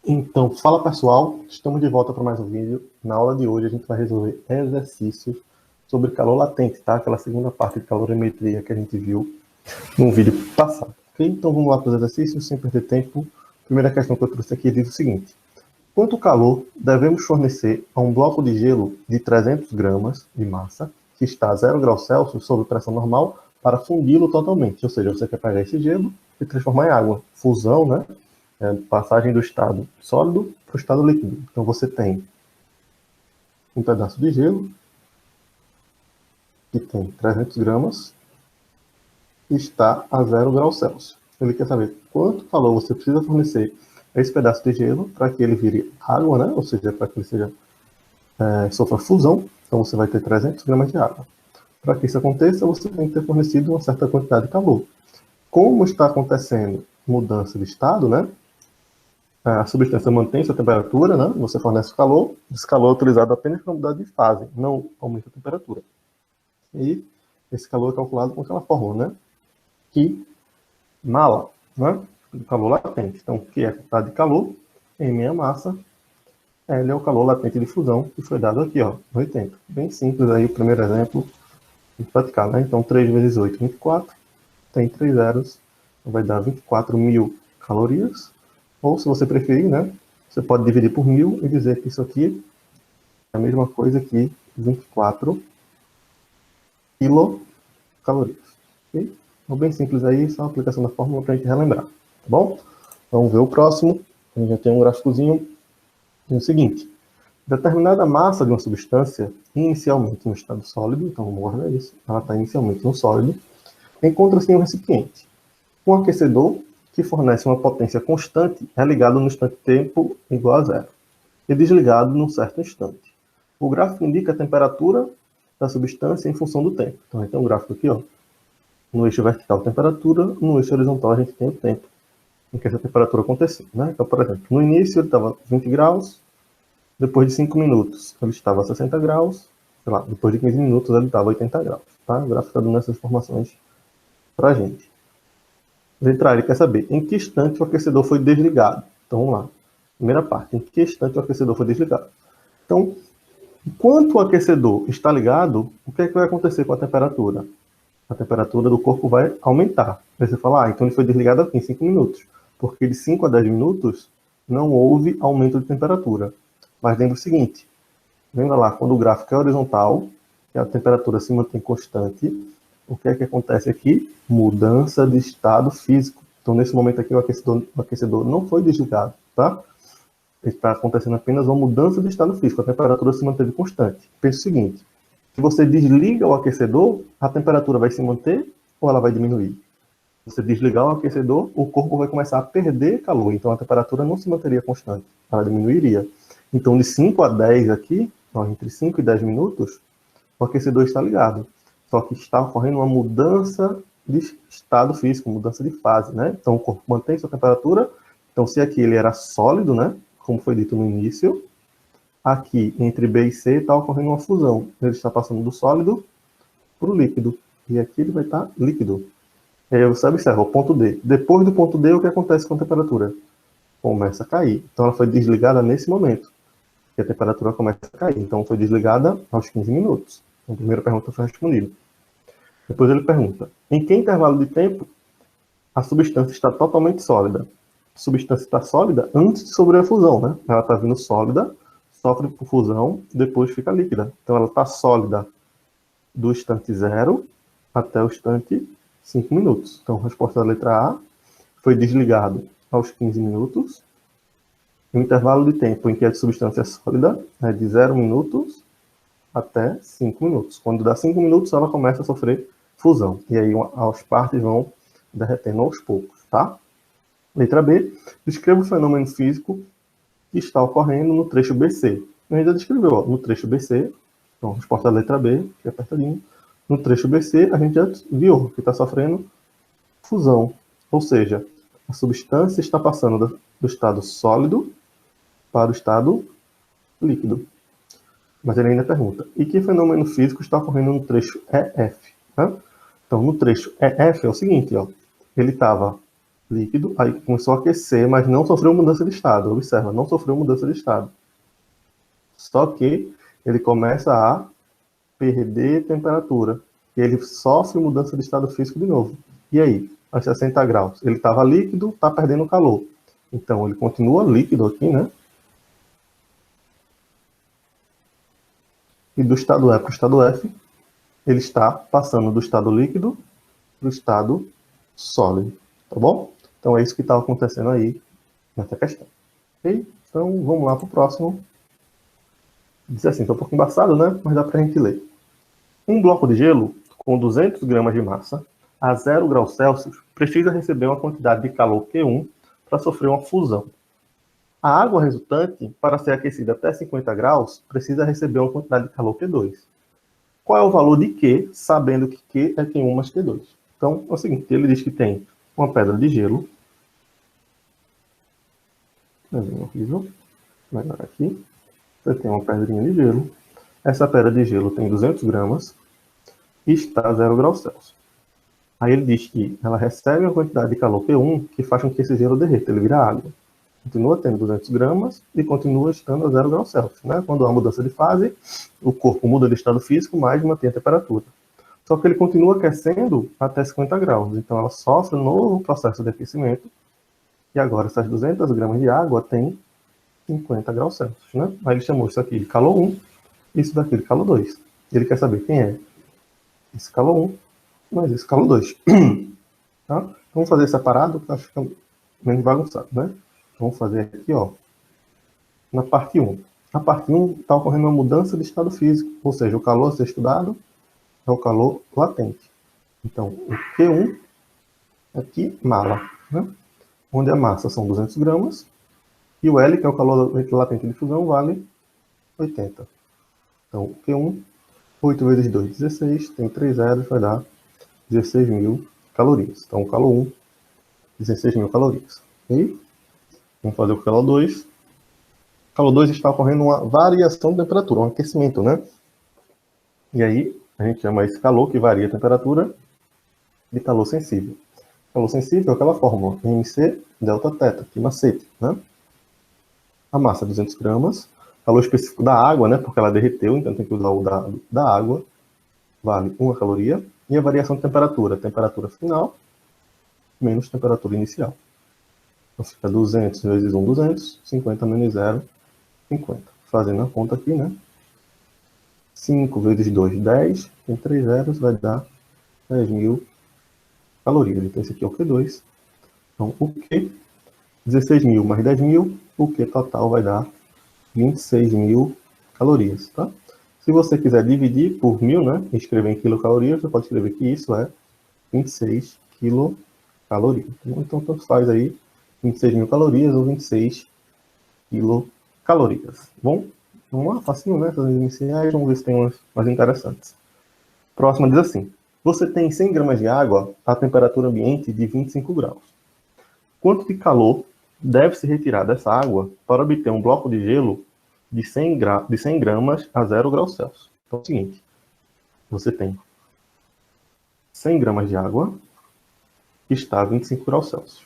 Então, fala pessoal, estamos de volta para mais um vídeo. Na aula de hoje a gente vai resolver exercícios sobre calor latente, tá? Aquela segunda parte de calorimetria que a gente viu no vídeo passado. Ok? Então vamos lá para os exercícios, sem perder tempo. A primeira questão que eu trouxe aqui diz o seguinte: quanto calor devemos fornecer a um bloco de gelo de 300 gramas de massa, que está a 0 graus Celsius sob pressão normal, para fundi-lo totalmente? Ou seja, você quer pegar esse gelo e transformar em água. Fusão, né? Passagem do estado sólido para o estado líquido. Então você tem um pedaço de gelo que tem 300 gramas e está a 0 graus Celsius. Ele quer saber quanto calor você precisa fornecer a esse pedaço de gelo para que ele vire água, né? Ou seja, para que ele seja, sofra fusão. Então você vai ter 300 gramas de água. Para que isso aconteça, você tem que ter fornecido uma certa quantidade de calor. Como está acontecendo mudança de estado, né? A substância mantém sua temperatura, né? Você fornece calor, esse calor é utilizado apenas para mudar de fase, não aumenta a temperatura. E esse calor é calculado com aquela fórmula, né? Q mala, né? O calor latente. Então, Q é a quantidade de calor, M é a massa, L é o calor latente de fusão, que foi dado aqui, ó, 80. Bem simples aí, o primeiro exemplo de praticar, né? Então, 3 vezes 8, 24. Tem 3 zeros, vai dar 24.000 calorias. Ou, se você preferir, né? Você pode dividir por 1000 e dizer que isso aqui é a mesma coisa que 24 quilocalorias. Ok? Então, bem simples aí, só a aplicação da fórmula para a gente relembrar. Tá bom? Vamos ver o próximo. A gente já tem um gráficozinho. Tem o seguinte: determinada massa de uma substância, inicialmente no estado sólido, então vamos guardar isso, ela está inicialmente no sólido, encontra-se em um recipiente. Um aquecedor que fornece uma potência constante é ligado no instante tempo igual a zero e desligado num certo instante. O gráfico indica a temperatura da substância em função do tempo. Então, a gente tem um gráfico aqui, ó. No eixo vertical, temperatura, no eixo horizontal, a gente tem o tempo em que essa temperatura aconteceu, né? Então, por exemplo, no início ele estava 20 graus, depois de 5 minutos ele estava a 60 graus, sei lá, depois de 15 minutos ele estava a 80 graus, tá? O gráfico está dando essas informações para a gente. Letra A, ele quer saber em que instante o aquecedor foi desligado. Então, vamos lá. Primeira parte, em que instante o aquecedor foi desligado. Então, enquanto o aquecedor está ligado, o que é que vai acontecer com a temperatura? A temperatura do corpo vai aumentar. Aí você fala, então ele foi desligado aqui em 5 minutos. Porque de 5 a 10 minutos não houve aumento de temperatura. Mas lembra o seguinte, lembra lá, quando o gráfico é horizontal, que a temperatura se mantém constante, o que é que acontece aqui? Mudança de estado físico. Então, nesse momento aqui, o aquecedor não foi desligado, tá? Está acontecendo apenas uma mudança de estado físico. A temperatura se manteve constante. Pense o seguinte: se você desliga o aquecedor, a temperatura vai se manter ou ela vai diminuir? Se você desligar o aquecedor, o corpo vai começar a perder calor. Então, a temperatura não se manteria constante. Ela diminuiria. Então, de 5 a 10 aqui, entre 5 e 10 minutos, o aquecedor está ligado. Só que está ocorrendo uma mudança de estado físico, mudança de fase, né? Então, o corpo mantém sua temperatura. Então, se aqui ele era sólido, né? Como foi dito no início, aqui entre B e C está ocorrendo uma fusão. Ele está passando do sólido para o líquido. E aqui ele vai estar líquido. E aí você observa o ponto D. Depois do ponto D, o que acontece com a temperatura? Começa a cair. Então, ela foi desligada nesse momento. E a temperatura começa a cair. Então, foi desligada aos 15 minutos. Então, a primeira pergunta foi respondida. Depois ele pergunta: em que intervalo de tempo a substância está totalmente sólida? A substância está sólida antes de sofrer a fusão, né? Ela está vindo sólida, sofre por fusão, depois fica líquida. Então, ela está sólida do instante 0 até o instante 5 minutos. Então, a resposta da letra A foi desligado aos 15 minutos. O intervalo de tempo em que a substância é sólida é de 0 minutos até 5 minutos. Quando dá 5 minutos, ela começa a sofrer fusão. E aí as partes vão derretendo aos poucos, tá? Letra B, descreva o fenômeno físico que está ocorrendo no trecho BC. A gente já descreveu, ó, no trecho BC, então, resposta da letra B, que é apertadinho. No trecho BC, a gente já viu que está sofrendo fusão. Ou seja, a substância está passando do estado sólido para o estado líquido. Mas ele ainda pergunta: e que fenômeno físico está ocorrendo no trecho EF? Né? Então, no trecho EF é o seguinte, ó, ele estava líquido, aí começou a aquecer, mas não sofreu mudança de estado. Observa, não sofreu mudança de estado. Só que ele começa a perder temperatura. E ele sofre mudança de estado físico de novo. E aí? A 60 graus. Ele estava líquido, está perdendo calor. Então, ele continua líquido aqui, né? E do estado E para o estado F, ele está passando do estado líquido para o estado sólido. Tá bom? Então, é isso que está acontecendo aí nessa questão. Ok? Então, vamos lá para o próximo. Diz assim, está um pouco embaçado, né? Mas dá para a gente ler. Um bloco de gelo com 200 gramas de massa a 0 graus Celsius precisa receber uma quantidade de calor Q1 para sofrer uma fusão. A água resultante, para ser aquecida até 50 graus, precisa receber uma quantidade de calor Q2. Qual é o valor de Q, sabendo que Q é Q1 mais Q2? Então, é o seguinte, ele diz que tem uma pedra de gelo. Horrível. Melhor aqui. Você tem uma pedrinha de gelo. Essa pedra de gelo tem 200 gramas e está a 0 graus Celsius. Aí ele diz que ela recebe uma quantidade de calor Q1 que faz com que esse gelo derreta, ele vira água. Continua tendo 200 gramas e continua estando a 0 graus Celsius. Né? Quando há mudança de fase, o corpo muda de estado físico, mas mantém a temperatura. Só que ele continua aquecendo até 50 graus. Então ela sofre um novo processo de aquecimento. E agora essas 200 gramas de água têm 50 graus Celsius. Né? Aí ele chamou isso aqui de calor 1 e isso daqui de calor 2. Ele quer saber quem é esse calor 1, mas esse calor 2. Tá? Vamos fazer separado, que acho que fica menos bagunçado, né? Vamos fazer aqui, ó, na parte 1. Na parte 1 está ocorrendo uma mudança de estado físico, ou seja, o calor a ser estudado é o calor latente. Então, o Q1 aqui, mala, né? Onde a massa são 200 gramas, e o L, que é o calor latente de fusão, vale 80. Então, o Q1, 8 vezes 2, 16, tem 3 zeros, vai dar 16.000 calorias. Então, o calor 1, 16.000 calorias. E vamos fazer o calor 2. O calor 2 está ocorrendo uma variação de temperatura, um aquecimento, né? E aí, a gente chama esse calor que varia a temperatura de calor sensível. Calor sensível é aquela fórmula, MC delta θ, que macete, né? A massa é 200 gramas, calor específico da água, né? Porque ela derreteu, então tem que usar o dado da água, vale 1 caloria. E a variação de temperatura, temperatura final menos temperatura inicial. Então fica 200 vezes 1, 200, 50 menos 0, 50. Fazendo a conta aqui, né? 5 vezes 2, 10, tem 3 zeros, vai dar 10.000 calorias. Então esse aqui é o Q2. Então o Q, 16.000 mais 10.000, o Q total vai dar 26.000 calorias, tá? Se você quiser dividir por 1.000, né, e escrever em quilocalorias, você pode escrever que isso é 26 quilocalorias. Então, tanto faz aí 26.000 calorias ou 26 quilocalorias. Bom, vamos lá, facinho, né? Essas iniciais, vamos ver se tem umas mais interessantes. Próxima diz assim: você tem 100 gramas de água a temperatura ambiente de 25 graus. Quanto de calor deve se retirar dessa água para obter um bloco de gelo de 100 gramas a 0 graus Celsius? Então é o seguinte, você tem 100 gramas de água que está a 25 graus Celsius.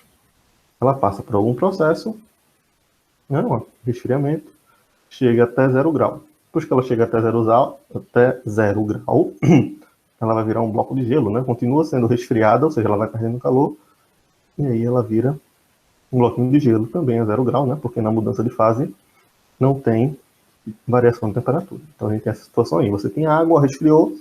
Ela passa por algum processo, né, um resfriamento, chega até 0 grau. Depois que ela chega até 0 grau, ela vai virar um bloco de gelo, né? Continua sendo resfriada, ou seja, ela vai perdendo calor, e aí ela vira um bloquinho de gelo também a 0 grau, né? Porque na mudança de fase não tem variação de temperatura. Então a gente tem essa situação aí. Você tem água, resfriou,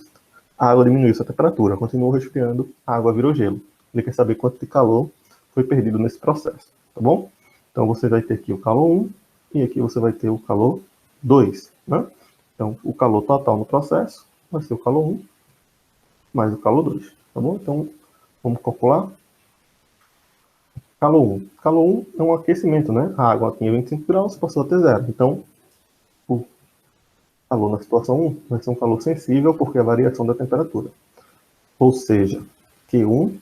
a água diminuiu sua temperatura, continuou resfriando, a água virou gelo. Ele quer saber quanto de calor foi perdido nesse processo, tá bom? Então você vai ter aqui o calor 1 e aqui você vai ter o calor 2, né? Então o calor total no processo vai ser o calor 1 mais o calor 2, tá bom? Então vamos calcular. Calor 1. Calor 1 é um aquecimento, né? A água tinha 25 graus, passou a ter 0. Então, o calor na situação 1 vai ser um calor sensível, porque é a variação da temperatura. Ou seja, Q1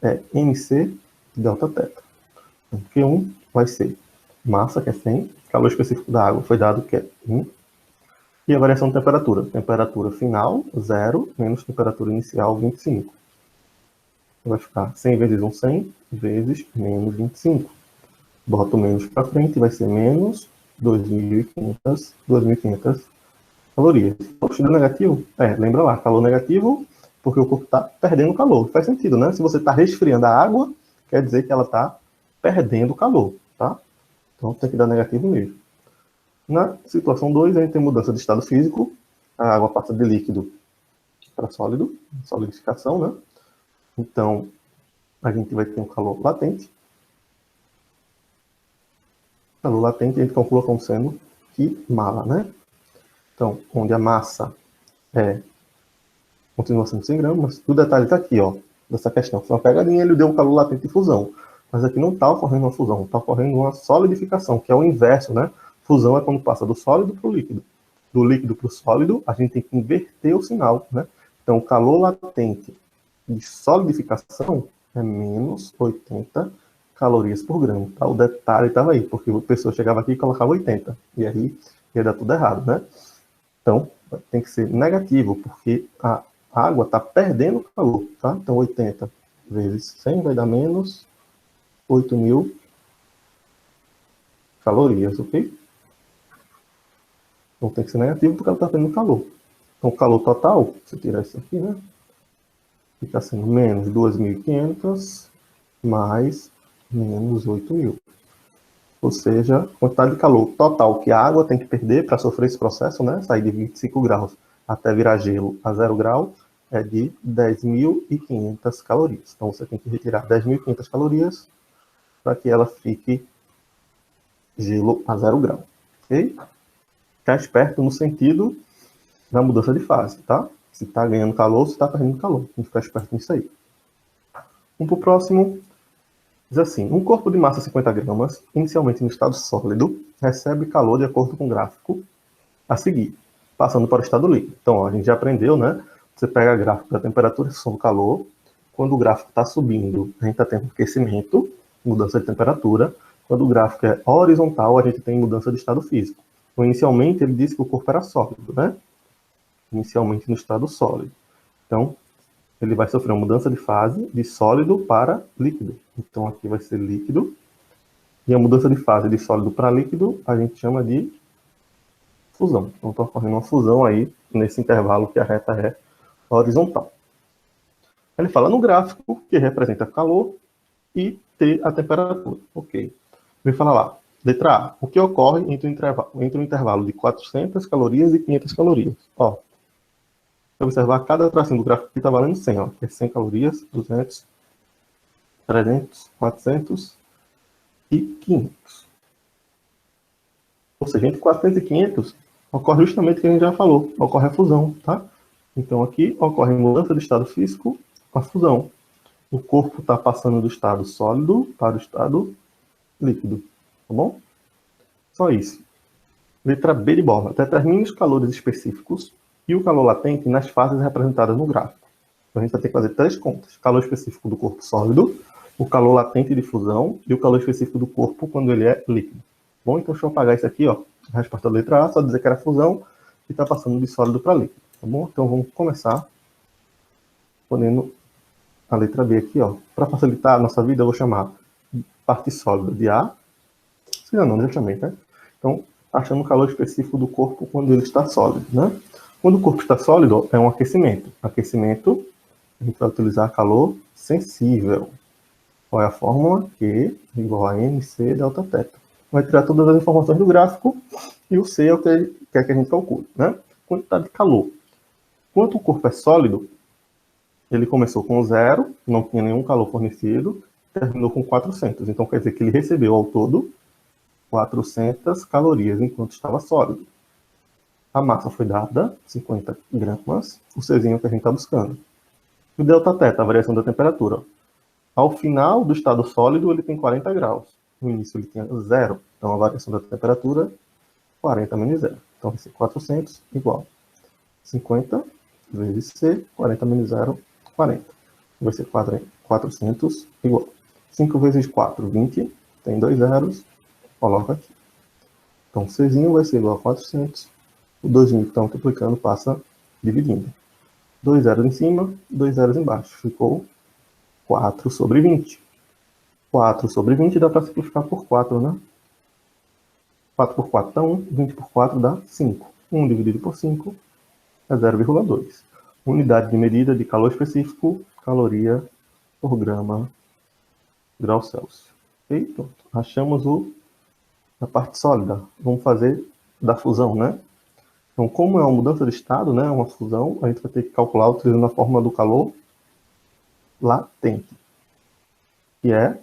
é MC delta θ. Então, Q1 vai ser massa, que é 100, calor específico da água foi dado, que é 1, e a variação de temperatura. Temperatura final, 0, menos temperatura inicial, 25. vai ficar 100 vezes 1, 100, vezes menos 25. Boto menos para frente, vai ser menos 2.500 calorias. Poxa, deu negativo? Lembra lá, calor negativo, porque o corpo está perdendo calor. Faz sentido, né? Se você está resfriando a água, quer dizer que ela está perdendo calor, tá? Então tem que dar negativo mesmo. Na situação 2, a gente tem mudança de estado físico. A água passa de líquido para sólido, solidificação, né? Então, a gente vai ter um calor latente. Calor latente a gente calcula como sendo Q mala, né? Então, onde a massa continua sendo 100 gramas, o detalhe está aqui, ó, dessa questão. Foi uma pegadinha, ele deu um calor latente de fusão. Mas aqui não está ocorrendo uma fusão, está ocorrendo uma solidificação, que é o inverso, né? Fusão é quando passa do sólido para o líquido. Do líquido para o sólido, a gente tem que inverter o sinal, né? Então, o calor latente de solidificação é menos 80 calorias por grama, tá? O detalhe estava aí, porque a pessoa chegava aqui e colocava 80, e aí ia dar tudo errado, né? Então, tem que ser negativo, porque a água está perdendo calor, tá? Então, 80 vezes 100 vai dar menos 8.000 calorias, ok? Então, tem que ser negativo porque ela está perdendo calor. Então, o calor total, se eu tirar isso aqui, né? Fica sendo menos 2.500 mais menos 8.000. Ou seja, a quantidade de calor total que a água tem que perder para sofrer esse processo, né? Sair de 25 graus até virar gelo a 0 grau, é de 10.500 calorias. Então, você tem que retirar 10.500 calorias para que ela fique gelo a 0 grau. Ok? Ficar esperto no sentido da mudança de fase, tá? Se está ganhando calor, se está perdendo calor. Tem que ficar esperto nisso aí. Vamos para o próximo. Diz assim, um corpo de massa 50 gramas, inicialmente no estado sólido, recebe calor de acordo com o gráfico a seguir, passando para o estado líquido. Então, ó, a gente já aprendeu, né? Você pega o gráfico da temperatura e função do calor. Quando o gráfico está subindo, a gente está tendo aquecimento, mudança de temperatura. Quando o gráfico é horizontal, a gente tem mudança de estado físico. Então, inicialmente, ele disse que o corpo era sólido, né? Inicialmente no estado sólido. Então, ele vai sofrer uma mudança de fase de sólido para líquido. Então, aqui vai ser líquido. E a mudança de fase de sólido para líquido, a gente chama de fusão. Então, está ocorrendo uma fusão aí, nesse intervalo que a reta é horizontal. Ele fala no gráfico, que representa calor, e T, a temperatura. Ok. Ele fala lá, letra A, o que ocorre entre o intervalo de 400 calorias e 500 calorias. Ó, observar cada tracinho do gráfico que está valendo 100, ó, que é 100 calorias, 200, 300, 400 e 500. Ou seja, entre 400 e 500 ocorre justamente o que a gente já falou, ocorre a fusão, tá? Então aqui ocorre mudança de estado físico, a fusão. O corpo está passando do estado sólido para o estado líquido, tá bom? Só isso. Letra B de bola. Determine os calores específicos e o calor latente nas fases representadas no gráfico. Então, a gente vai ter que fazer 3 contas. Calor específico do corpo sólido, o calor latente de fusão e o calor específico do corpo quando ele é líquido. Bom, então deixa eu apagar isso aqui, ó. A resposta da letra A, só dizer que era fusão e está passando de sólido para líquido. Tá bom? Então vamos começar respondendo a letra B aqui, ó. Para facilitar a nossa vida, eu vou chamar parte sólida de A. Se não, já chamei, tá? Então, achando o calor específico do corpo quando ele está sólido, né? Quando o corpo está sólido, é um aquecimento. Aquecimento, a gente vai utilizar calor sensível. Qual é a fórmula? Q igual a MC delta teta. Vai tirar todas as informações do gráfico e o C é o que ele quer que a gente calcule, né? Quantidade de calor. Quando o corpo é sólido, ele começou com 0, não tinha nenhum calor fornecido, terminou com 400. Então, quer dizer que ele recebeu ao todo 400 calorias enquanto estava sólido. A massa foi dada, 50 gramas, o Czinho que a gente está buscando. E o delta teta, a variação da temperatura. Ao final do estado sólido, ele tem 40 graus. No início, ele tinha 0. Então, a variação da temperatura, 40 menos 0. Então, vai ser 400 igual 50 vezes C, 40 menos 0, 40. Vai ser 400 igual 5 vezes 4, 20. Tem 2 zeros. Coloca aqui. Então, o Czinho vai ser igual a 400. O 2.000 que está multiplicando passa dividindo. 2 zeros em cima, 2 zeros embaixo. Ficou 4 sobre 20. 4 sobre 20 dá para simplificar por 4, né? 4 por 4 dá 1, 20 por 4 dá 5. 1 dividido por 5 é 0,2. Unidade de medida de calor específico, caloria por grama, grau Celsius. Ok? Pronto. Achamos a parte sólida. Vamos fazer da fusão, né? Então, como é uma mudança de estado, né, uma fusão, a gente vai ter que calcular utilizando a fórmula do calor latente, que é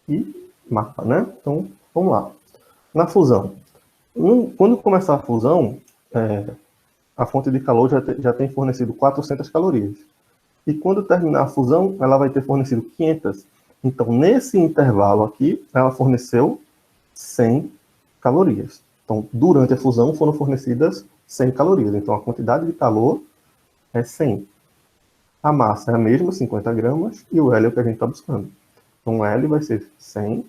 I mapa, né? Então, vamos lá. Na fusão, quando começar a fusão, a fonte de calor já tem fornecido 400 calorias. E quando terminar a fusão, ela vai ter fornecido 500. Então, nesse intervalo aqui, ela forneceu 100 calorias. Então, durante a fusão, foram fornecidas 100 calorias. Então, a quantidade de calor é 100. A massa é a mesma, 50 gramas, e o L é o que a gente está buscando. Então, o L vai ser 100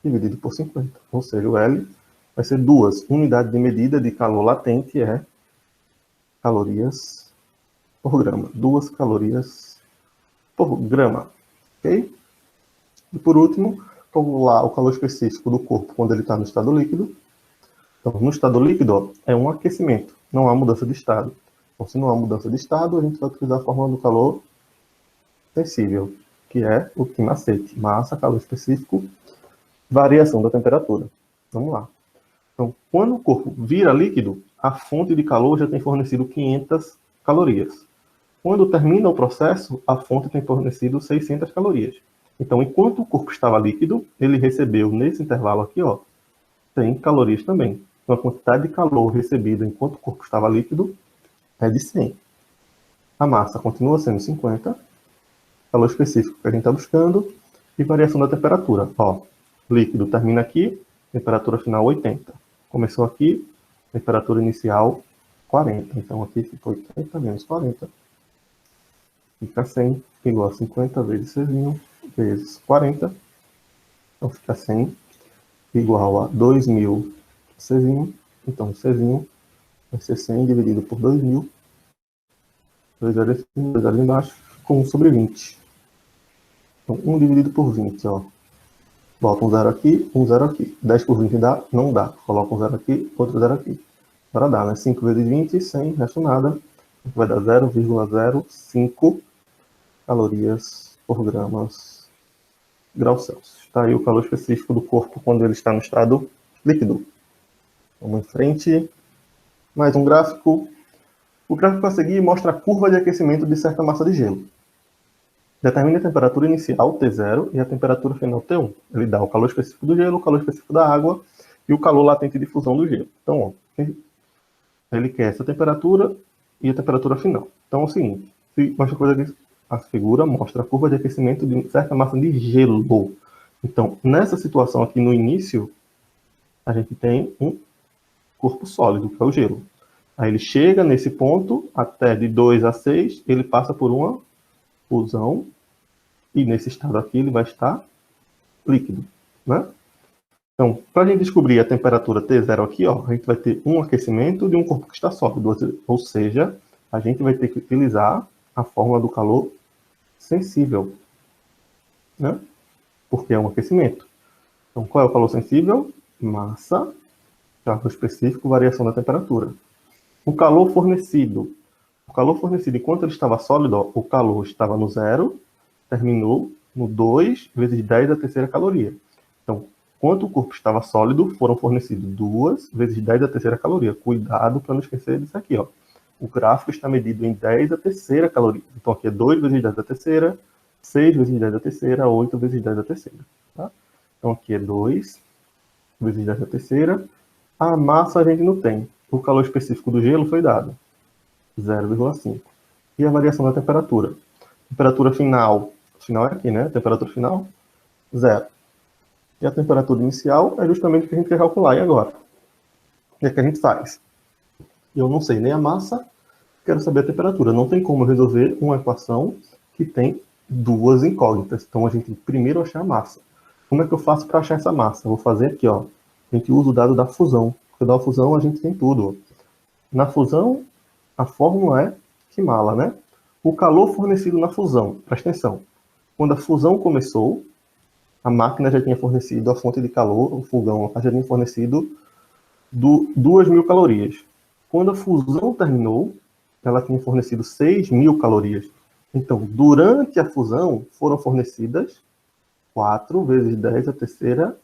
dividido por 50. Ou seja, o L vai ser 2. Unidade de medida de calor latente é calorias por grama. 2 calorias por grama. Ok? E por último, calcular o calor específico do corpo quando ele está no estado líquido. Então, no estado líquido, é um aquecimento, não há mudança de estado. Então, se não há mudança de estado, a gente vai utilizar a fórmula do calor sensível, que é o macete. Massa, calor específico, variação da temperatura. Vamos lá. Então, quando o corpo vira líquido, a fonte de calor já tem fornecido 500 calorias. Quando termina o processo, a fonte tem fornecido 600 calorias. Então, enquanto o corpo estava líquido, ele recebeu, nesse intervalo aqui, 100 calorias também. Então, a quantidade de calor recebida enquanto o corpo estava líquido é de 100. A massa continua sendo 50, calor específico que a gente está buscando, e variação da temperatura. Líquido termina aqui, temperatura final 80. Começou aqui, temperatura inicial 40. Então, aqui fica 80 menos 40. Fica 100 igual a 50 vezes C vezes 40. Então, fica 100 igual a 2.000 C. Então, C vai ser 100 dividido por 2.000. 2 zeros aqui, 2 zeros embaixo, com 1 sobre 20. Então, 1 dividido por 20, Bota um zero aqui, um zero aqui. 10 por 20 dá? Não dá. Coloca um zero aqui, outro zero aqui. Agora dá, né? 5 vezes 20, 100, resto nada. Vai dar 0,05 calorias por gramas grau Celsius. Está aí o calor específico do corpo quando ele está no estado líquido. Vamos em frente. Mais um gráfico. O gráfico a seguir mostra a curva de aquecimento de certa massa de gelo. Determina a temperatura inicial, T0, e a temperatura final, T1. Ele dá o calor específico do gelo, o calor específico da água e o calor latente de fusão do gelo. Então, ele quer essa temperatura e a temperatura final. Então, é o seguinte, a figura mostra a curva de aquecimento de certa massa de gelo. Então, nessa situação aqui no início, a gente tem um corpo sólido, que é o gelo. Aí ele chega nesse ponto, até de 2 a 6, ele passa por uma fusão, e nesse estado aqui ele vai estar líquido, né? Então, para a gente descobrir a temperatura T0 aqui, a gente vai ter um aquecimento de um corpo que está sólido, ou seja, a gente vai ter que utilizar a fórmula do calor sensível, né? Porque é um aquecimento. Então, qual é o calor sensível? Massa, calor específico, variação da temperatura. O calor fornecido enquanto ele estava sólido, o calor estava no 0, terminou no 2 vezes 10 a terceira caloria. Então, enquanto o corpo estava sólido, foram fornecidos 2 vezes 10 a terceira caloria. Cuidado para não esquecer disso aqui, O gráfico está medido em 10 a terceira caloria. Então, aqui é 2 vezes 10 a terceira, 6 vezes 10 a terceira, 8 vezes 10 a terceira. Tá? Então, aqui é 2 vezes 10 a terceira. A massa a gente não tem. O calor específico do gelo foi dado. 0,5. E a variação da temperatura? Temperatura final é aqui, né? Temperatura final, 0. E a temperatura inicial é justamente o que a gente quer calcular. E agora? O que é que a gente faz? Eu não sei nem a massa, quero saber a temperatura. Não tem como resolver uma equação que tem duas incógnitas. Então, a gente tem que primeiro achar a massa. Como é que eu faço para achar essa massa? Eu vou fazer aqui, A gente usa o dado da fusão. Porque da fusão a gente tem tudo. Na fusão, a fórmula é Kimala, né? O calor fornecido na fusão, presta atenção, quando a fusão começou, a máquina já tinha fornecido a fonte de calor, o fogão já tinha fornecido 2.000 calorias. Quando a fusão terminou, ela tinha fornecido 6.000 calorias. Então, durante a fusão, foram fornecidas 4 vezes 10 a terceira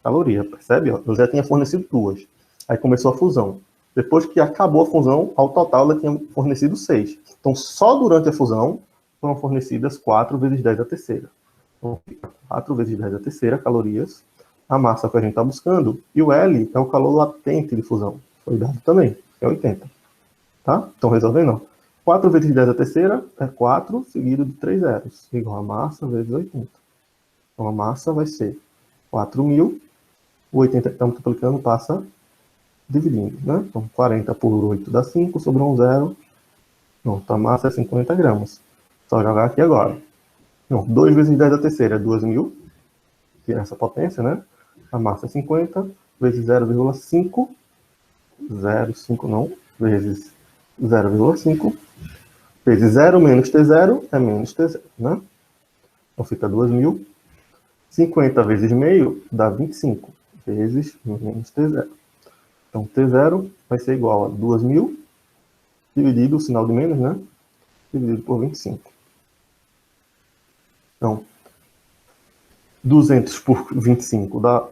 caloria, percebe? Ela já tinha fornecido 2. Aí começou a fusão. Depois que acabou a fusão, ao total ela tinha fornecido 6. Então, só durante a fusão foram fornecidas 4 vezes 10 a terceira. Então, fica 4 vezes 10 a terceira calorias, a massa que a gente está buscando, e o L é o calor latente de fusão. Foi dado também, é 80. Tá? Então, resolvendo. 4 vezes 10 a terceira é 4 seguido de 3 zeros, igual a massa vezes 80. Então, a massa vai ser 4.000, o 80 que está multiplicando passa dividindo, né? Então, 40 por 8 dá 5, sobrou um zero. Pronto, a massa é 50 gramas. Só jogar aqui agora. Não, 2 vezes 10 a terceira é 2.000, que é essa potência, né? A massa é 50, vezes 0,5, 0,5 não, vezes 0,5, vezes 0 menos T0 é menos T0, né? Então fica 2.000. 50 vezes meio dá 25, vezes menos T0. Então, T0 vai ser igual a 2.000, dividido, o sinal de menos, né? Dividido por 25. Então, 200 por 25 dá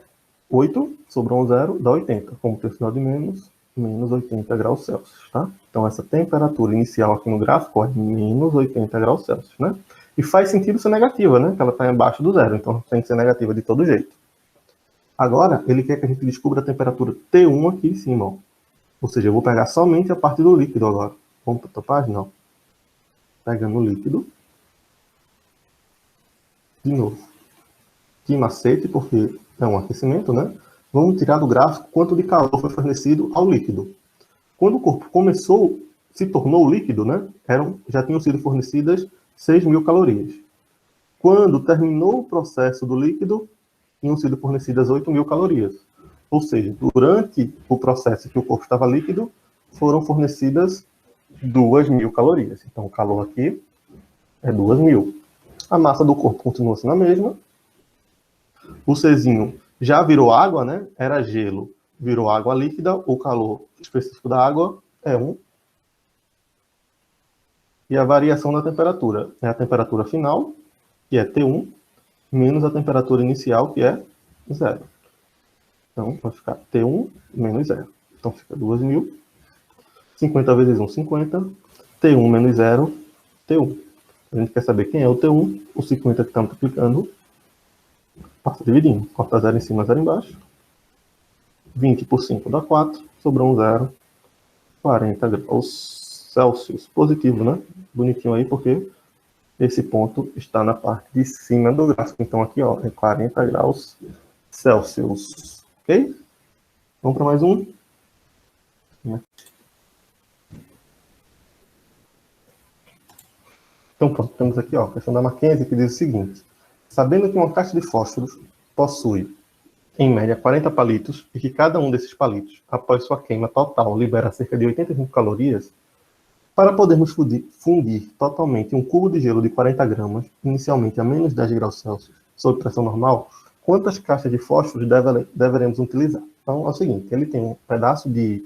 8, sobrou um zero, dá 80. Como tem o sinal de menos, menos 80 graus Celsius, tá? Então, essa temperatura inicial aqui no gráfico é menos 80 graus Celsius, né? E faz sentido ser negativa, né? Que ela está embaixo do zero, então tem que ser negativa de todo jeito. Agora, ele quer que a gente descubra a temperatura T1 aqui em cima, ó. Ou seja, eu vou pegar somente a parte do líquido agora. Vamos para a outra página, ó. Pegando o líquido. De novo. Que macete, porque é um aquecimento, né? Vamos tirar do gráfico quanto de calor foi fornecido ao líquido. Quando o corpo começou, se tornou líquido, né? Já tinham sido fornecidas 6.000 calorias. Quando terminou o processo do líquido, tinham sido fornecidas 8.000 calorias. Ou seja, durante o processo que o corpo estava líquido, foram fornecidas 2.000 calorias. Então, o calor aqui é 2.000. A massa do corpo continua sendo a mesma. O Czinho já virou água, né? Era gelo, virou água líquida. O calor específico da água é 1. E a variação da temperatura é a temperatura final, que é T1, menos a temperatura inicial, que é 0. Então, vai ficar T1 menos 0. Então, fica 2.000. 50 vezes 1, 50. T1 menos 0, T1. A gente quer saber quem é o T1. O 50 que está multiplicando, passa dividindo. Corta 0 em cima, 0 embaixo. 20 por 5 dá 4. Sobrou um 0. 40 graus Celsius. Positivo, né? Bonitinho aí, porque esse ponto está na parte de cima do gráfico. Então, aqui, ó, é 40 graus Celsius. Ok? Vamos para mais um. Então, pronto, temos aqui, ó, a questão da Mackenzie, que diz o seguinte: sabendo que uma caixa de fósforos possui, em média, 40 palitos, e que cada um desses palitos, após sua queima total, libera cerca de 85 calorias, para podermos fundir totalmente um cubo de gelo de 40 gramas, inicialmente a menos 10 graus Celsius, sob pressão normal, quantas caixas de fósforos deveremos utilizar? Então, é o seguinte, ele tem um pedaço de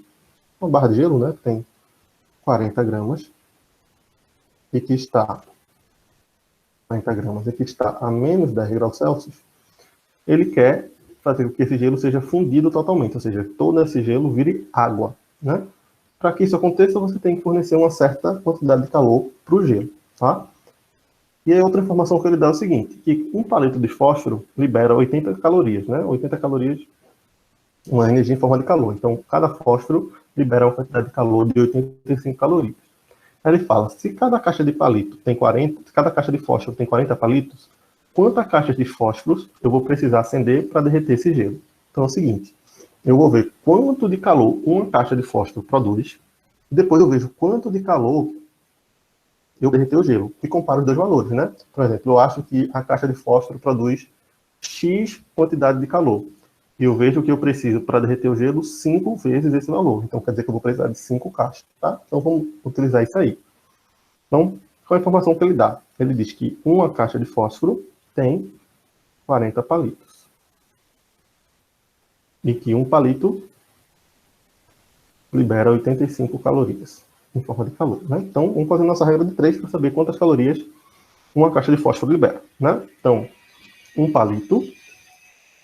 uma barra de gelo, né, que tem 40 gramas, e que está 40 gramas e que está a menos 10 graus Celsius, ele quer fazer com que esse gelo seja fundido totalmente, ou seja, todo esse gelo vire água, né? Para que isso aconteça, você tem que fornecer uma certa quantidade de calor para o gelo, tá? E aí outra informação que ele dá é o seguinte, que um palito de fósforo libera 80 calorias, né? 80 calorias, uma energia em forma de calor. Então, cada fósforo libera uma quantidade de calor de 85 calorias. Aí ele fala, se cada caixa de palito tem 40, se cada caixa de fósforo tem 40 palitos, quantas caixas de fósforos eu vou precisar acender para derreter esse gelo? Então é o seguinte, eu vou ver quanto de calor uma caixa de fósforo produz, depois eu vejo quanto de calor eu derreter o gelo, e comparo os dois valores, né? Por exemplo, eu acho que a caixa de fósforo produz X quantidade de calor, e eu vejo que eu preciso, para derreter o gelo, 5 vezes esse valor. Então, quer dizer que eu vou precisar de 5 caixas, tá? Então, vamos utilizar isso aí. Então, Qual a informação que ele dá? Ele diz que uma caixa de fósforo tem 40 palitos. E que um palito libera 85 calorias em forma de calor, né? Então, vamos fazer nossa regra de 3 para saber quantas calorias uma caixa de fósforo libera, né? Então, um palito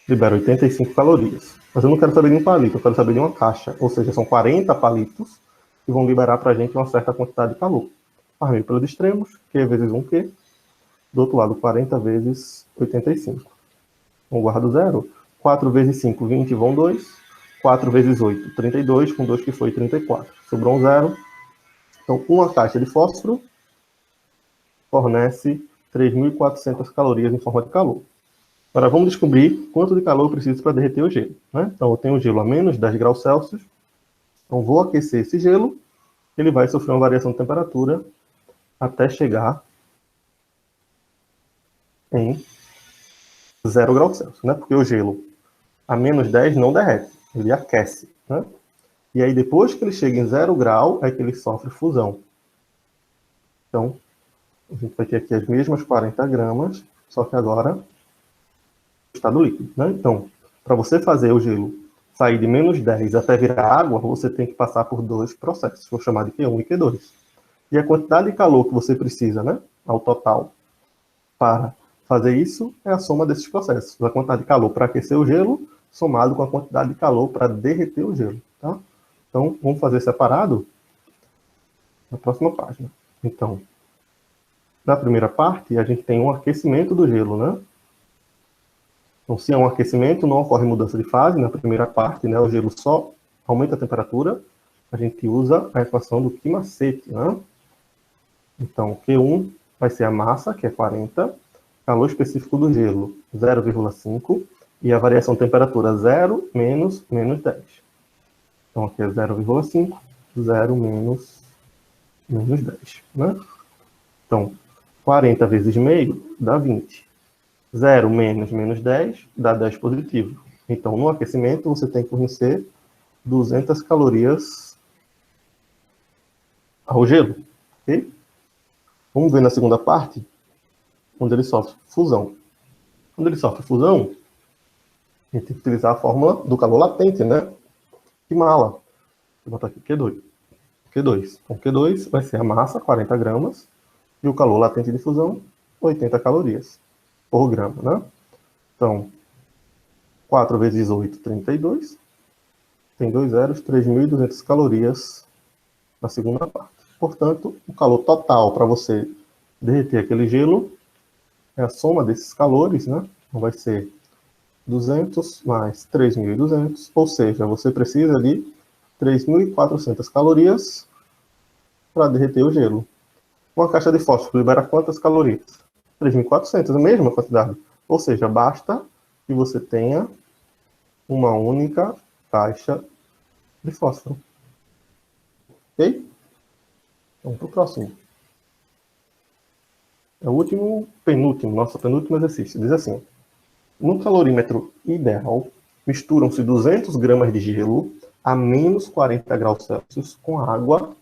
libera 85 calorias. Mas eu não quero saber de um palito, eu quero saber de uma caixa. Ou seja, são 40 palitos que vão liberar para a gente uma certa quantidade de calor. Armei pelos extremos, Q vezes 1Q. Do outro lado, 40 vezes 85. Então, guardo 0. 4 vezes 5, 20, vão 2. 4 vezes 8, 32, com 2 que foi 34. Sobrou um 0. Então, uma caixa de fósforo fornece 3.400 calorias em forma de calor. Agora, vamos descobrir quanto de calor eu preciso para derreter o gelo, né? Então, eu tenho o gelo a menos 10 graus Celsius. Então, vou aquecer esse gelo. Ele vai sofrer uma variação de temperatura até chegar em 0 graus Celsius, né? Porque o gelo a menos 10 não derrete, ele aquece, né? E aí, depois que ele chega em 0 grau, é que ele sofre fusão. Então, a gente vai ter aqui as mesmas 40 gramas, só que agora estado líquido, né? Então, para você fazer o gelo sair de menos 10 até virar água, você tem que passar por 2 processos, vou chamar de Q1 e Q2. E a quantidade de calor que você precisa, né, ao total, para fazer isso, é a soma desses processos. A quantidade de calor para aquecer o gelo, somado com a quantidade de calor para derreter o gelo, tá? Então, vamos fazer separado na próxima página. Então, na primeira parte, a gente tem um aquecimento do gelo, né? Então, se é um aquecimento, não ocorre mudança de fase. Na primeira parte, né, o gelo só aumenta a temperatura. A gente usa a equação do Kii-Macete, né? Então, Q1 vai ser a massa, que é 40, calor específico do gelo, 0,5, e a variação de temperatura 0 menos 10. Então, aqui é 0,5, 0 menos 10, né? Então, 40 vezes meio dá 20. 0 menos 10 dá 10 positivo. Então, no aquecimento, você tem que fornecer 200 calorias ao gelo. Ok? Vamos ver na segunda parte, onde ele sofre fusão. Quando ele sofre fusão, a gente tem que utilizar a fórmula do calor latente, né? Que mala. Vou botar aqui Q2. Q2. Então, Q2 vai ser a massa, 40 gramas, e o calor latente de fusão, 80 calorias por grama, né? Então, 4 vezes 8, 32. Tem 2 zeros, 3.200 calorias na segunda parte. Portanto, o calor total para você derreter aquele gelo é a soma desses calores, né? Então, vai ser 200 mais 3.200, ou seja, você precisa de 3.400 calorias para derreter o gelo. Uma caixa de fósforo libera quantas calorias? 3.400, a mesma quantidade. Ou seja, basta que você tenha uma única caixa de fósforo. Ok? Vamos para o próximo. É o último, nosso penúltimo exercício. Diz assim: no calorímetro ideal, misturam-se 200 gramas de gelo a menos 40 graus Celsius com água,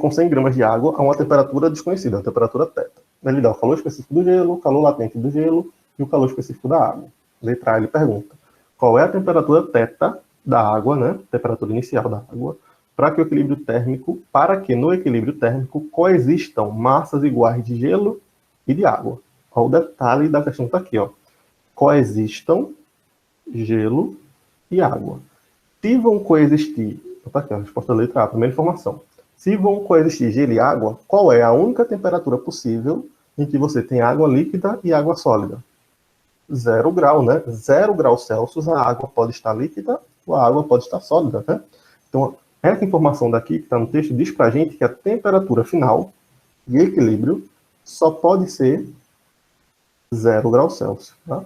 com 100 gramas de água a uma temperatura desconhecida, a temperatura θ. Ele dá o calor específico do gelo, o calor latente do gelo e o calor específico da água. Letra A, ele pergunta: qual é a temperatura θ da água, né? Temperatura inicial da água, para que no equilíbrio térmico coexistam massas iguais de gelo e de água. Olha o detalhe da questão está aqui, ó. Coexistam gelo e água. Se vão coexistir, está aqui a resposta da letra A, primeira informação. Se vão coexistir gelo e água, qual é a única temperatura possível em que você tem água líquida e água sólida? 0 grau, né? 0 graus Celsius, a água pode estar líquida ou a água pode estar sólida, né? Então, essa informação daqui que está no texto diz para a gente que a temperatura final de equilíbrio só pode ser 0 graus Celsius, tá?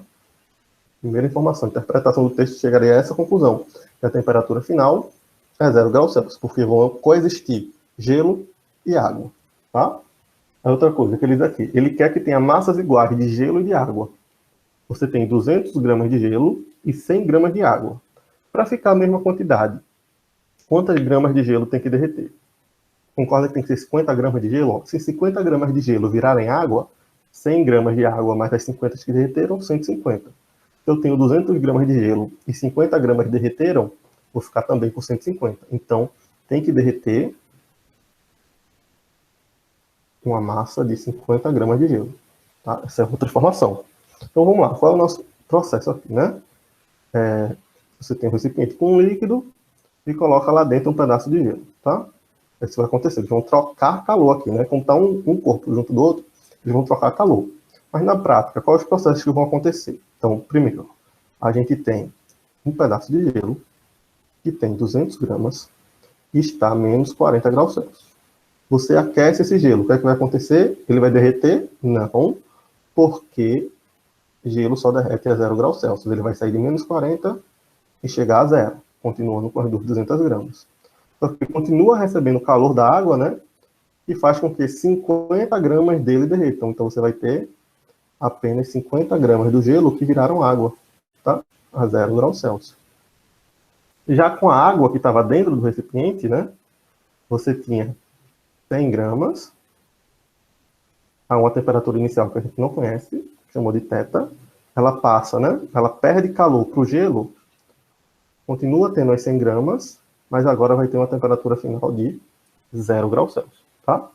Primeira informação, a interpretação do texto chegaria a essa conclusão, que a temperatura final é 0 graus Celsius, porque vão coexistir gelo e água, tá? A outra coisa que ele diz aqui, ele quer que tenha massas iguais de gelo e de água. Você tem 200 gramas de gelo e 100 gramas de água. Para ficar a mesma quantidade, quantas gramas de gelo tem que derreter? Concorda que tem que ser 50 gramas de gelo? Ó, se 50 gramas de gelo virarem água, 100 gramas de água mais as 50 que derreteram, 150. Se eu tenho 200 gramas de gelo e 50 gramas derreteram, vou ficar também com 150. Então, tem que derreter uma massa de 50 gramas de gelo. Tá? Essa é outra transformação. Então, vamos lá. Qual é o nosso processo aqui, né? Você tem um recipiente com um líquido e coloca lá dentro um pedaço de gelo, tá? Isso vai acontecer. Eles vão trocar calor aqui, né? Como está um corpo junto do outro, eles vão trocar calor. Mas na prática, quais os processos que vão acontecer? Então, primeiro, a gente tem um pedaço de gelo que tem 200 gramas e está a menos 40 graus Celsius. Você aquece esse gelo. O que é que vai acontecer? Ele vai derreter? Não, porque gelo só derrete a 0 graus Celsius. Ele vai sair de menos 40 e chegar a 0, continuando com as 200 gramas. Só que continua recebendo o calor da água, né? E faz com que 50 gramas dele derretam. Então você vai ter apenas 50 gramas do gelo que viraram água, tá? A 0 graus Celsius. Já com a água que estava dentro do recipiente, né? Você tinha 100 gramas a uma temperatura inicial que a gente não conhece, chamou de θ. Ela passa, né? Ela perde calor para o gelo, continua tendo as 100 gramas, mas agora vai ter uma temperatura final de 0 graus Celsius, tá?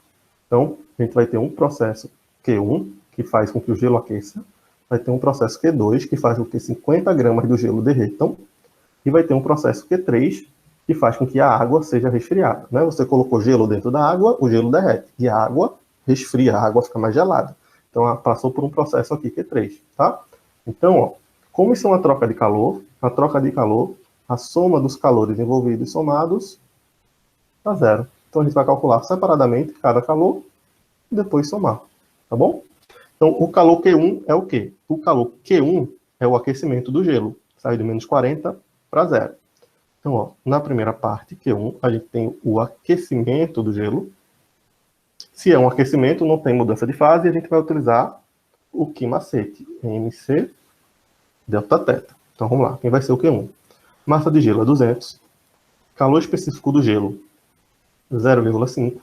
Então, a gente vai ter um processo Q1, que faz com que o gelo aqueça, vai ter um processo Q2, que faz com que 50 gramas do gelo derretam, e vai ter um processo Q3, que faz com que a água seja resfriada, né? Você colocou gelo dentro da água, o gelo derrete, e a água resfria, a água fica mais gelada. Então, ela passou por um processo aqui Q3, tá? Então, ó, como isso é uma troca de calor, a troca de calor, a soma dos calores envolvidos somados dá 0. Então, a gente vai calcular separadamente cada calor e depois somar, tá bom? Então, o calor Q1 é o quê? O calor Q1 é o aquecimento do gelo. Sai de menos 40 para 0. Então, ó, na primeira parte, Q1, a gente tem o aquecimento do gelo. Se é um aquecimento, não tem mudança de fase, a gente vai utilizar o Q macete, MC delta θ. Então, vamos lá. Quem vai ser o Q1? Massa de gelo é 200. Calor específico do gelo, 0,5.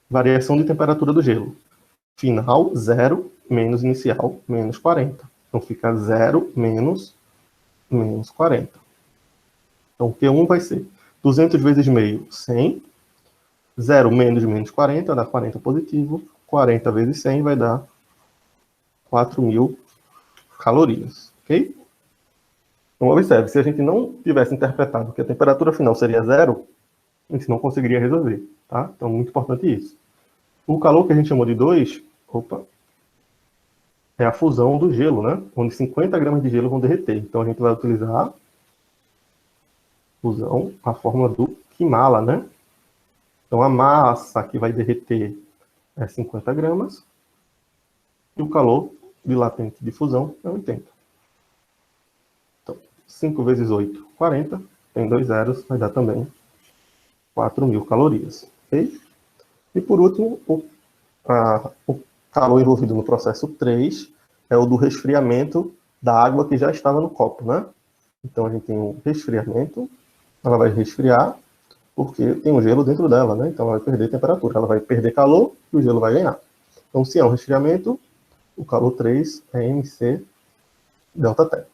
Variação de temperatura do gelo. Final, 0, menos inicial, menos 40. Então, fica 0 menos 40. Então, Q1 vai ser 200 vezes meio, 100. 0 menos 40, dá 40 positivo. 40 vezes 100 vai dar 4.000 calorias, ok? Então, observe, se a gente não tivesse interpretado que a temperatura final seria 0, a gente não conseguiria resolver, tá? Então, muito importante isso. O calor que a gente chamou de 2, é a fusão do gelo, né? Onde 50 gramas de gelo vão derreter. Então, a gente vai utilizar fusão, a fórmula do Kimala, né? Então, a massa que vai derreter é 50 gramas e o calor dilatente de fusão é 80. Então, 5 vezes 8, 40. Tem 2 zeros, vai dar também 4.000 calorias. Ok? E por último, o calor envolvido no processo 3 é o do resfriamento da água que já estava no copo, né? Então, a gente tem um resfriamento, ela vai resfriar, porque tem um gelo dentro dela, né? Então, ela vai perder temperatura, ela vai perder calor e o gelo vai ganhar. Então, se é um resfriamento, o calor 3 é MC delta θ.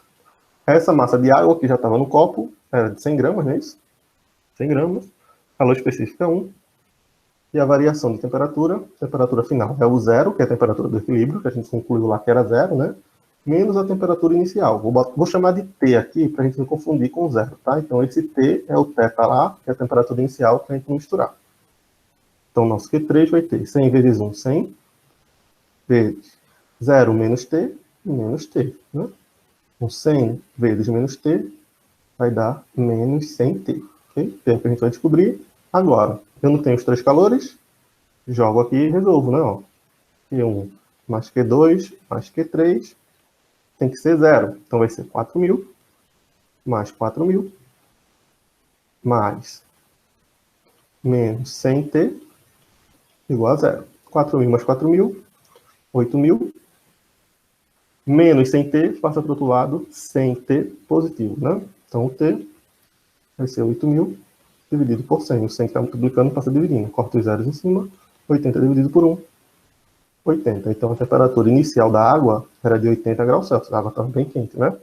Essa massa de água que já estava no copo era de 100 gramas, não é isso? 100 gramas, calor específico é 1, e a variação de temperatura final é o 0, que é a temperatura do equilíbrio, que a gente concluiu lá que era 0, né? Menos a temperatura inicial. Vou chamar de T aqui, para a gente não confundir com 0, tá? Então, esse T é o θ lá, que é a temperatura inicial, para a gente não misturar. Então, nosso Q3 vai ter 100 vezes 1, 100, vezes 0 menos T, né? Então, 100 vezes menos T vai dar menos 100T, ok? É o que a gente vai descobrir agora. Eu não tenho os 3 calores, jogo aqui e resolvo, né? Ó, Q1 mais Q2 mais Q3 tem que ser 0. Então vai ser 4.000 mais 4.000 mais menos 100T igual a 0. 4.000 mais 4.000, 8.000. Menos 100T, passa para o outro lado, 100T positivo, né? Então o T vai ser 8.000 dividido por 100. O 100 que está multiplicando passa dividindo. Corta os zeros em cima. 80 dividido por 1. 80. Então, a temperatura inicial da água era de 80 graus Celsius. A água estava bem quente, né?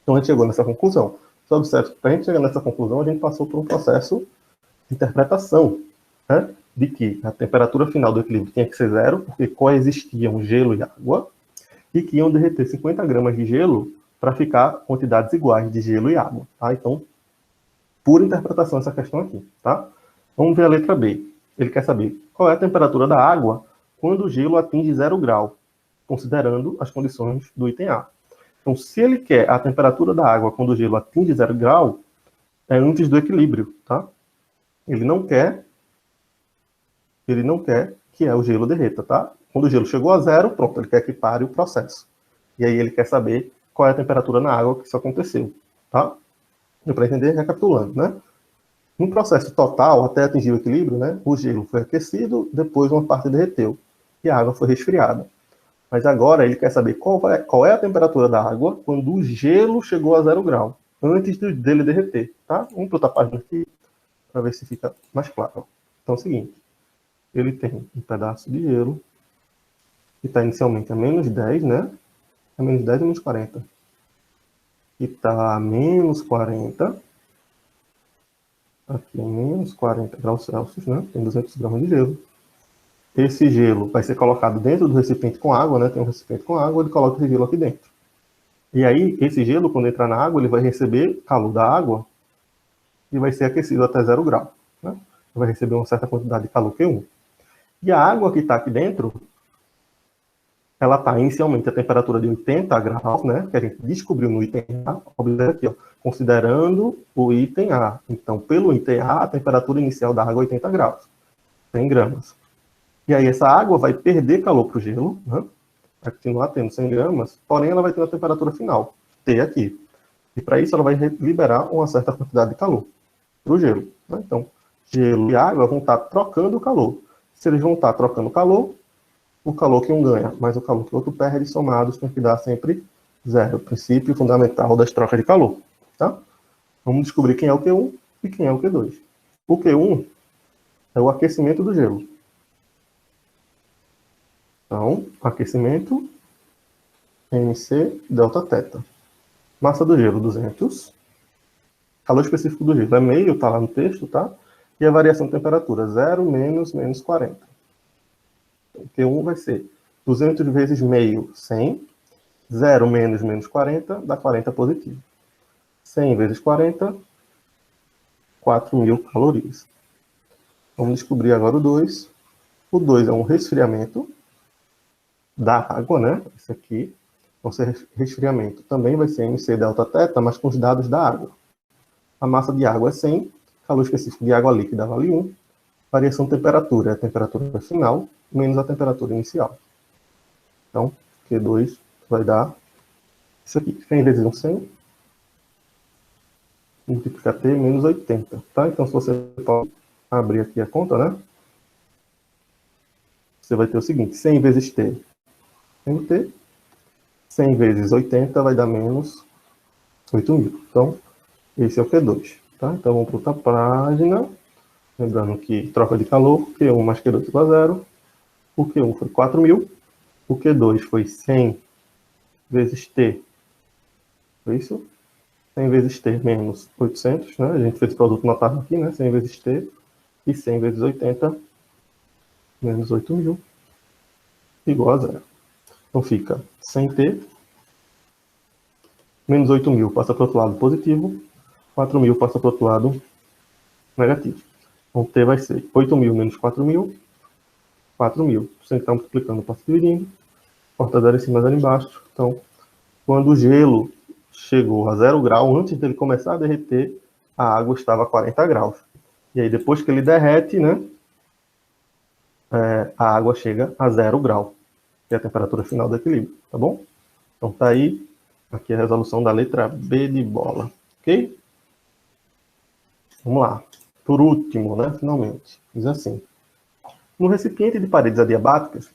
Então, a gente chegou nessa conclusão. Só observe que, para a gente chegar nessa conclusão, a gente passou por um processo de interpretação, né? De que a temperatura final do equilíbrio tinha que ser zero, porque coexistiam gelo e água, e que iam derreter 50 gramas de gelo para ficar quantidades iguais de gelo e água. Tá? Então, pura interpretação essa questão aqui. Tá? Vamos ver a letra B. Ele quer saber qual é a temperatura da água quando o gelo atinge 0 grau, considerando as condições do item A. Então, se ele quer a temperatura da água quando o gelo atinge 0 grau, é antes do equilíbrio. Tá? Ele não quer que o gelo derreta, tá? Quando o gelo chegou a 0, pronto, ele quer que pare o processo. E aí ele quer saber qual é a temperatura na água que isso aconteceu, tá? Deu para entender? Recapitulando, né? No processo total, até atingir o equilíbrio, né? O gelo foi aquecido, depois uma parte derreteu e a água foi resfriada. Mas agora ele quer saber qual é a temperatura da água quando o gelo chegou a 0 grau, antes dele derreter, tá? Vamos para outra página aqui para ver se fica mais claro. Então é o seguinte. Ele tem um pedaço de gelo, que está inicialmente a menos 10, né? A menos 10 e menos 40. E está a menos 40. Aqui é menos 40 graus Celsius, né? Tem 200 gramas de gelo. Esse gelo vai ser colocado dentro do recipiente com água, né? Tem um recipiente com água, ele coloca esse gelo aqui dentro. E aí, esse gelo, quando entrar na água, ele vai receber calor da água e vai ser aquecido até 0 grau, né? Vai receber uma certa quantidade de calor Q1. E a água que está aqui dentro, ela está inicialmente a temperatura de 80 graus, né? Que a gente descobriu no item A. Observe aqui, ó, considerando o item A. Então, pelo item A, a temperatura inicial da água é 80 graus, 100 gramas. E aí essa água vai perder calor para o gelo, né? Vai continuar tendo 100 gramas, porém ela vai ter uma temperatura final, T aqui. E para isso ela vai liberar uma certa quantidade de calor para o gelo, né? Então, gelo e água vão estar trocando o calor. Se eles vão estar trocando calor, o calor que um ganha, mais o calor que o outro perde, somados tem que dar sempre zero. O princípio fundamental das trocas de calor. Tá? Vamos descobrir quem é o Q1 e quem é o Q2. O Q1 é o aquecimento do gelo. Então, aquecimento, MC, delta θ. Massa do gelo, 200. Calor específico do gelo é meio, tá lá no texto, tá? E a variação de temperatura, 0 menos 40. Então, Q1 vai ser 200 vezes meio, 100. 0 menos 40 dá 40 positivo. 100 vezes 40, 4.000 calorias. Vamos descobrir agora o 2. O 2 é um resfriamento da água, né? Esse aqui. Então, esse resfriamento também vai ser MC delta θ, mas com os dados da água. A massa de água é 100. Calor específico de água líquida vale 1. Variação de temperatura é a temperatura final menos a temperatura inicial. Então, Q2 vai dar isso aqui. 100 vezes 1, 100. Multiplicar T menos 80. Tá? Então, se você pode abrir aqui a conta, né? Você vai ter o seguinte. 100 vezes T. Menos T. 100 vezes 80 vai dar menos 8.000. Então, esse é o Q2. Tá? Então, vamos para outra página. Lembrando que troca de calor, Q1 mais Q2 igual a 0. O Q1 foi 4.000. O Q2 foi 100 vezes T. Foi isso? 100 vezes T menos 800. Né? A gente fez o produto notável aqui, né? 100 vezes T. E 100 vezes 80 menos 8.000 igual a 0. Então fica 100T menos 8.000 passa para o outro lado positivo. 4.000 passa para o outro lado negativo. Então, T vai ser 8.000 menos 4.000, 4.000. Você está multiplicando, passa dividindo. Corta 0 em cima, 0 embaixo. Então, quando o gelo chegou a 0 grau, antes dele começar a derreter, a água estava a 40 graus. E aí, depois que ele derrete, né, a água chega a 0 grau, que é a temperatura final do equilíbrio, tá bom? Então, tá aí, aqui a resolução da letra B de bola, ok? Vamos lá. Por último, né, finalmente, diz assim. No recipiente de paredes adiabáticas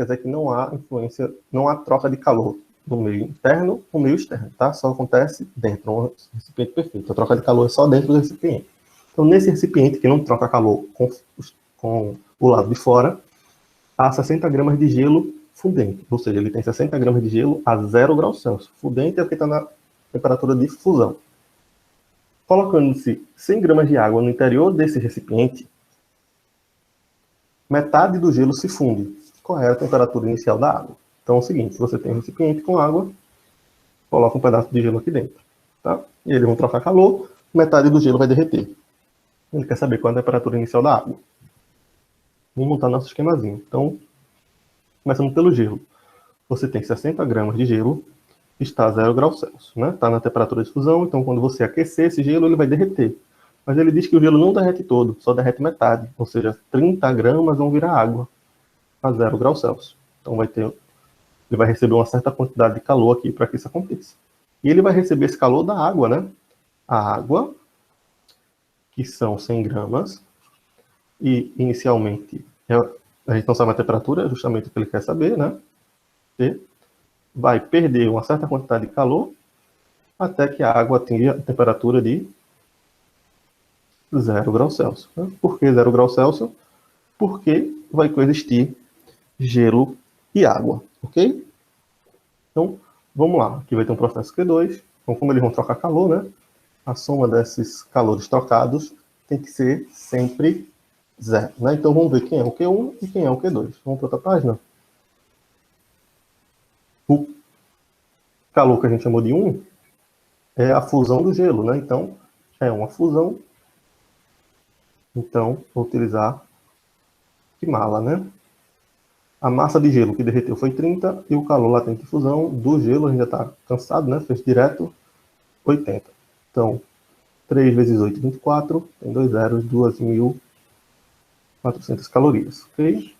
é que não há influência, não há troca de calor do meio interno com o meio externo, tá? Só acontece dentro, um recipiente perfeito. A troca de calor é só dentro do recipiente. Então, nesse recipiente que não troca calor com o lado de fora, há 60 gramas de gelo fundente, ou seja, ele tem 60 gramas de gelo a 0 graus Celsius. Fundente é o que está na temperatura de fusão. Colocando-se 100 gramas de água no interior desse recipiente, metade do gelo se funde. Qual é a temperatura inicial da água? Então é o seguinte, você tem um recipiente com água, coloca um pedaço de gelo aqui dentro, tá? E eles vão trocar calor, metade do gelo vai derreter. Ele quer saber qual é a temperatura inicial da água. Vamos montar nosso esquemazinho. Então, começando pelo gelo. Você tem 60 gramas de gelo, está a 0 graus Celsius, né? Está na temperatura de fusão, então quando você aquecer esse gelo, ele vai derreter. Mas ele diz que o gelo não derrete todo, só derrete metade, ou seja, 30 gramas vão virar água a 0 graus Celsius. Então ele vai receber uma certa quantidade de calor aqui para que isso aconteça. E ele vai receber esse calor da água, né? A água, que são 100 gramas, e inicialmente a gente não sabe a temperatura, é justamente o que ele quer saber, né? E vai perder uma certa quantidade de calor até que a água atinja a temperatura de 0 graus Celsius. Né? Por que 0 graus Celsius? Porque vai coexistir gelo e água, ok? Então, vamos lá. Aqui vai ter um processo Q2. Então, como eles vão trocar calor, né? A soma desses calores trocados tem que ser sempre 0. Né? Então, vamos ver quem é o Q1 e quem é o Q2. Vamos para outra página. O calor que a gente chamou de 1 é a fusão do gelo, né? Então, é uma fusão. Então, vou utilizar que mala, né? A massa de gelo que derreteu foi 30 e o calor latente de fusão do gelo, a gente já está cansado, né? Fez direto 80. Então, 3 vezes 8, 24. Tem 2 zeros, 2.400 calorias, ok?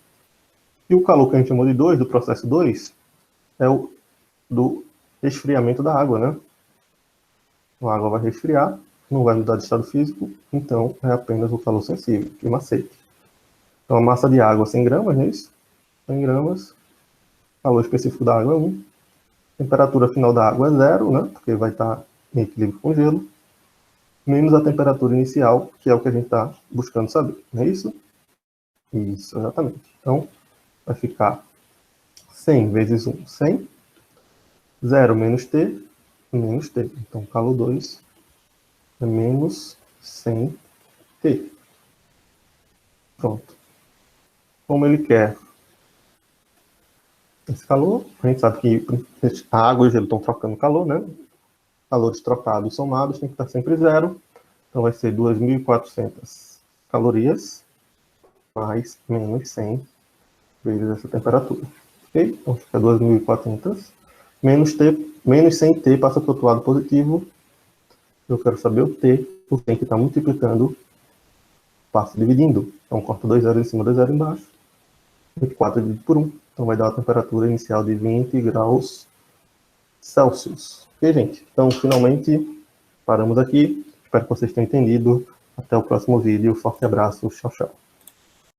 E o calor que a gente chamou de 2, do processo 2, é o do resfriamento da água, né? A água vai resfriar, não vai mudar de estado físico, então é apenas o calor sensível, que macete. Então a massa de água 100 gramas, não é isso? 100 gramas, calor específico da água é 1, temperatura final da água é 0, né? Porque vai estar em equilíbrio com gelo, menos a temperatura inicial, que é o que a gente está buscando saber, não é isso? Isso, exatamente. Então vai ficar 100 vezes 1, 100, 0 menos T, menos T. Então, calor 2 é menos 100T. Pronto. Como ele quer esse calor, a gente sabe que a água e o gelo estão trocando calor, né? Calores trocados somados tem que estar sempre 0. Então, vai ser 2.400 calorias mais menos 100 vezes essa temperatura. Ok? Então, fica 2.400 menos T, menos 100T passa para o outro lado positivo. Eu quero saber o T, o T que está multiplicando, passo dividindo. Então, corto 2 zeros em cima, 2 zeros embaixo. 24 dividido por 1. Então, vai dar uma temperatura inicial de 20 graus Celsius. Ok, gente? Então, finalmente, paramos aqui. Espero que vocês tenham entendido. Até o próximo vídeo. Forte abraço. Tchau, tchau.